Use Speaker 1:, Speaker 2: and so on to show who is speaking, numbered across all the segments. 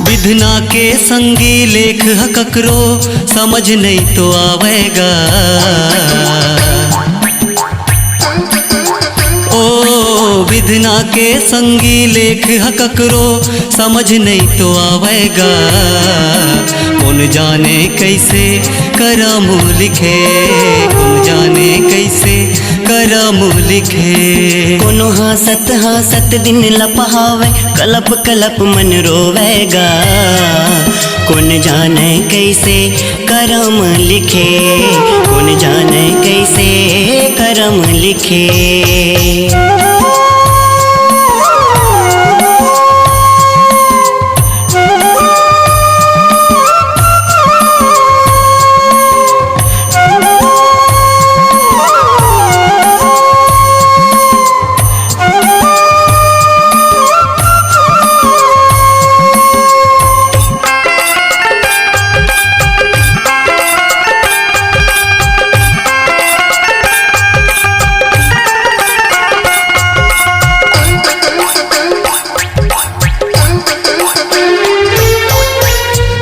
Speaker 1: विधना के संगी लेख ककरो समझ नहीं तो आवेगा। ओ विधना के संगी लेख ककरो समझ नहीं तो आवेगा। कौन जाने कैसे करम लिखे, कौन जाने कैसे करम लिखे।
Speaker 2: कोनो हासत हासत दिन लपहावे, कलप कलप मन रोवेगा। कौन जाने कैसे करम लिखे, कौन जाने कैसे करम लिखे।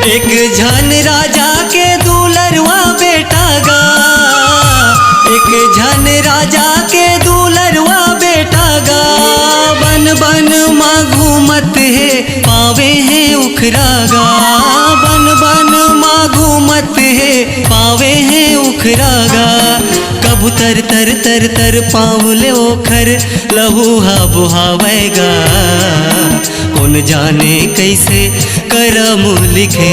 Speaker 1: एक झन राजा के दूलरवा बेटा गा, एक झन राजा के दूलरवा बेटा गा। बन बन माँ घूमत है पावे है उखरा गा, बन बन माँ घूमत है पावे है उखरा गा। कबूतर तर तर तर पावले ओखर लहूहा बुहावेगा। कौन जाने कैसे करम लिखे,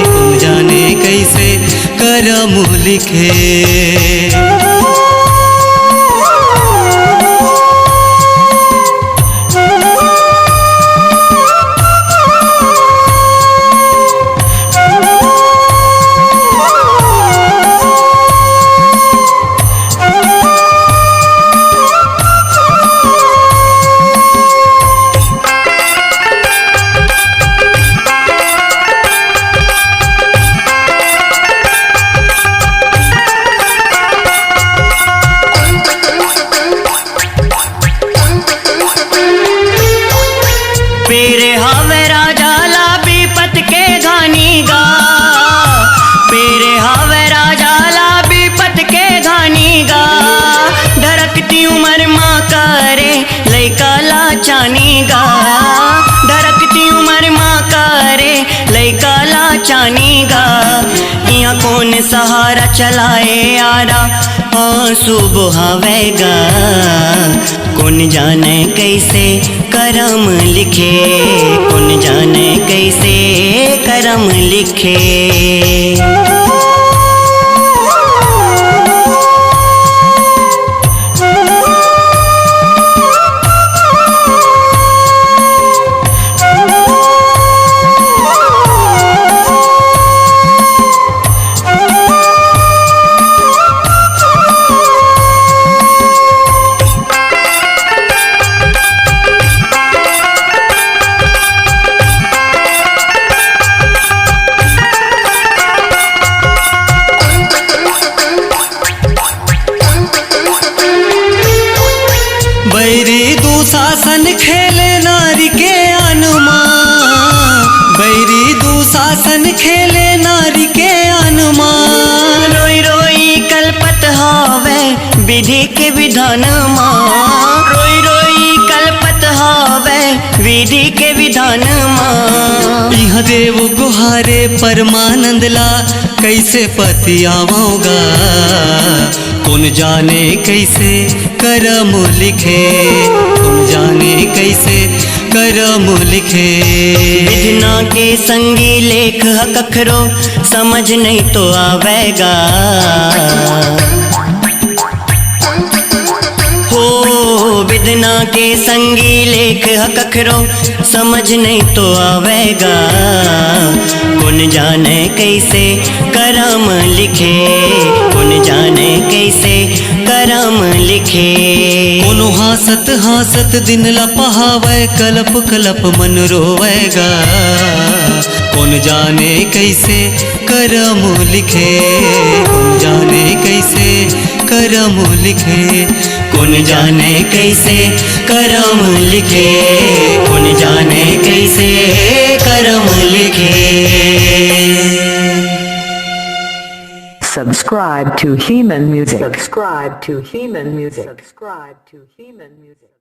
Speaker 1: कौन जाने कैसे करम लिखे।
Speaker 2: पेरे हावे राजा ला बीपत के गानी गा, पेरे हावे राजा ला बीपत के गानी गा। धड़कती उमर माँ करे लैका लाचानी गा, धड़कती उमर माँ करे लैका लाचानी गा। यहाँ कौन सहारा चलाए यारा आंसू बहावेगा। कौन जाने कैसे करम लिखे, कौन जाने कैसे करम लिखे।
Speaker 1: बैरी दुशासन खेले नारी के अनुमा, बैरी दुशासन खेले नारी के अनुमा।
Speaker 2: रोई रोई कल्पत हावे विधि के विधान माँ, रोई रोई कल्पत हावे विधि के विधान माँ।
Speaker 1: यह देव गुहारे परमानंद ला कैसे पति आवाऊंगा। कौन जाने कैसे करम लिखे, कौन जाने कैसे करम लिखे।
Speaker 2: विधना के संगी लेख कखरो समझ नहीं तो आवेगा। हो विदना के संगी लेख ह कखरो समझ नहीं तो आवेगा। कौन जाने कैसे करम लिखे, कौन जाने कैसे करम लिखे।
Speaker 1: कोनो हासत हासत दिन लपहावे, कलप कलप मन रोवेगा। कौन जाने कैसे करम लिखे, कौन जाने कैसे करम लिखे।
Speaker 2: कौन जाने कैसे करम लिखे, कौन जाने कैसे करम लिखे।
Speaker 3: Subscribe to Heman Music. Subscribe to Heman Music. Subscribe to Heman Music.